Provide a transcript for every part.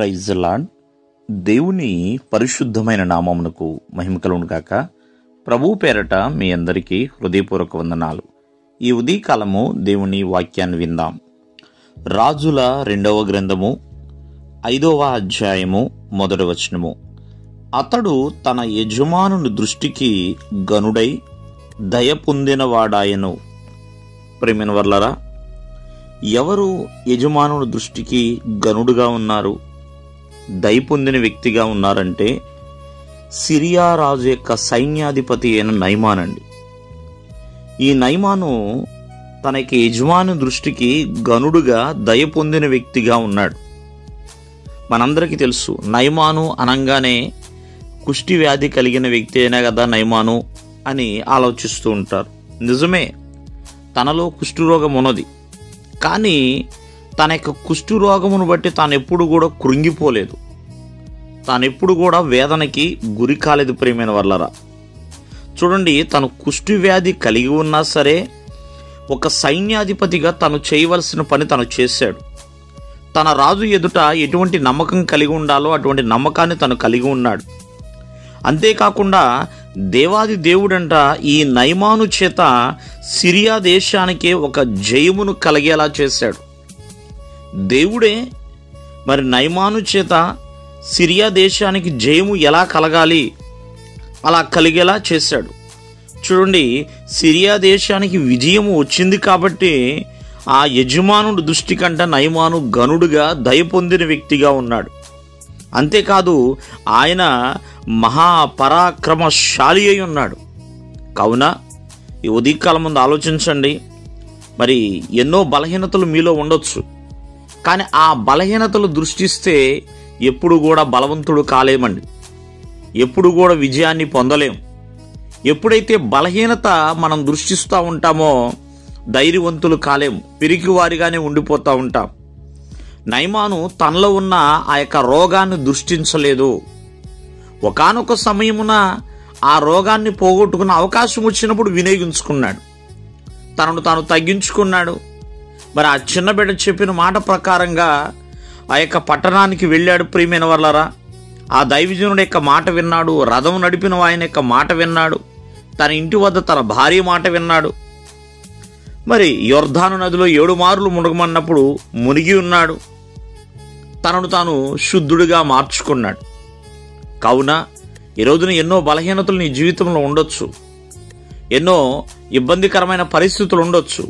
Praise the lord. దేవుని పరిశుద్ధమైన నామమునకు మహిమ కలుగును గాక. ప్రభువు పేరట మీ అందరికీ హృదయపూర్వక వందనాలు. ఈ ఉదయకాలము దేవుని వాక్యాన్ని విందాం. రాజుల 2వ గ్రంథము 5వ అధ్యాయము 1వ వచనము. అతడు తన యజమానుని దృష్టికి గనుడై దయ పొందినవాడాయను. ప్రేమైన వర్లరా, ఎవరు యజమానుని దృష్టికి గనుడుగా ఉన్నారు, దయ పొందిన వ్యక్తిగా ఉన్నారంటే సిరియా రాజు యొక్క సైన్యాధిపతి అయిన నయమాన్ అండి. ఈ నయమాను తన యొక్క యజమాని దృష్టికి గనుడుగా దయ పొందిన వ్యక్తిగా ఉన్నాడు. మనందరికీ తెలుసు, నయమాను అనగానే కుష్టి వ్యాధి కలిగిన వ్యక్తి అయినా కదా నయమాను అని ఆలోచిస్తూ ఉంటారు. నిజమే, తనలో కుష్ఠరోగం ఉన్నది. కానీ తన యొక్క కుష్ఠరోగమును బట్టి తాను ఎప్పుడు కూడా కృంగిపోలేదు, తాను ఎప్పుడు కూడా వేదనకి గురి కాలేదు. ప్రియమైన వర్లరా, చూడండి, తను కుష్టి వ్యాధి కలిగి ఉన్నా సరే ఒక సైన్యాధిపతిగా తను చేయవలసిన పని తను చేశాడు. తన రాజు ఎదుట ఎటువంటి నమ్మకం కలిగి ఉండాలో అటువంటి నమ్మకాన్ని తను కలిగి ఉన్నాడు. అంతేకాకుండా దేవాది దేవుడంట ఈ నయమాను చేత సిరియా దేశానికే ఒక జయమును కలిగేలా చేశాడు. దేవుడే మరి నయమాను చేత సిరియా దేశానికి జయము ఎలా కలగాలి అలా కలిగేలా చేశాడు. చూడండి, సిరియా దేశానికి విజయము వచ్చింది కాబట్టి ఆ యజమానుడి దృష్టి కంటే నయమాను గనుడుగా దయ పొందిన వ్యక్తిగా ఉన్నాడు. అంతేకాదు, ఆయన మహాపరాక్రమశాలి అయి ఉన్నాడు. కావున ఈ ఉదయకాలం ముందు ఆలోచించండి. మరి ఎన్నో బలహీనతలు మీలో ఉండొచ్చు, కానీ ఆ బలహీనతలు దృష్టిస్తే ఎప్పుడు కూడా బలవంతుడు కాలేమండి, ఎప్పుడు కూడా విజయాన్ని పొందలేం. ఎప్పుడైతే బలహీనత మనం దృష్టిస్తూ ఉంటామో ధైర్యవంతులు కాలేము, పిరికివారిగానే ఉండిపోతూ ఉంటాం. నయమాను తనలో ఉన్న ఆ యొక్క రోగాన్ని దృష్టించలేదు. ఒకానొక సమయమున ఆ రోగాన్ని పోగొట్టుకున్న అవకాశం వచ్చినప్పుడు వినియోగించుకున్నాడు, తనను తాను తగ్గించుకున్నాడు. మరి ఆ చిన్న బిడ్డ చెప్పిన మాట ప్రకారంగా ఆ యొక్క పట్టణానికి వెళ్ళాడు. ప్రియమైన వర్లరా, ఆ దైవజనుడి యొక్క మాట విన్నాడు, రథం నడిపిన ఆయన యొక్క మాట విన్నాడు, తన ఇంటి వద్ద తన భార్య మాట విన్నాడు. మరి యొర్దాను నదిలో 7 మార్లు మునగమన్నప్పుడు మునిగి ఉన్నాడు, తనను తాను శుద్ధుడిగా మార్చుకున్నాడు. కావున ఈ రోజున ఎన్నో బలహీనతలు నీ జీవితంలో ఉండొచ్చు, ఎన్నో ఇబ్బందికరమైన పరిస్థితులు ఉండొచ్చు.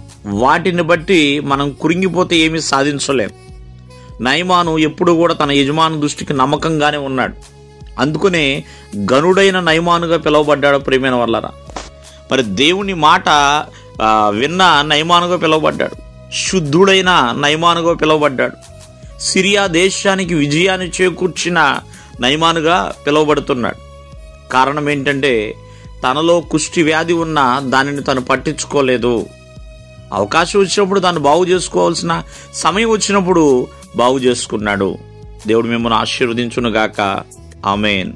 వాటిని బట్టి మనం కురింగిపోతే ఏమీ సాధించలేం. నయమాను ఎప్పుడు కూడా తన యజమాని దృష్టికి నమ్మకంగానే ఉన్నాడు. అందుకనే గనుడైన నయమానుగా పిలువబడ్డాడు. ప్రియమైన వర్లరా, మరి దేవుని మాట విన్న నయమానుగా పిలువబడ్డాడు, శుద్ధుడైన నయమానుగా పిలువబడ్డాడు, సిరియా దేశానికి విజయాన్ని చేకూర్చిన నయమానుగా పిలువబడుతున్నాడు. కారణం ఏంటంటే తనలో కుష్టి వ్యాధి ఉన్న దానిని తను పట్టించుకోలేదు. అవకాశం వచ్చినప్పుడు దాన్ని బాగు చేసుకోవాల్సిన సమయం వచ్చినప్పుడు బాగు చేసుకున్నాడు. దేవుడు మిమ్మల్ని ఆశీర్వదించును గాక. ఆమేన్.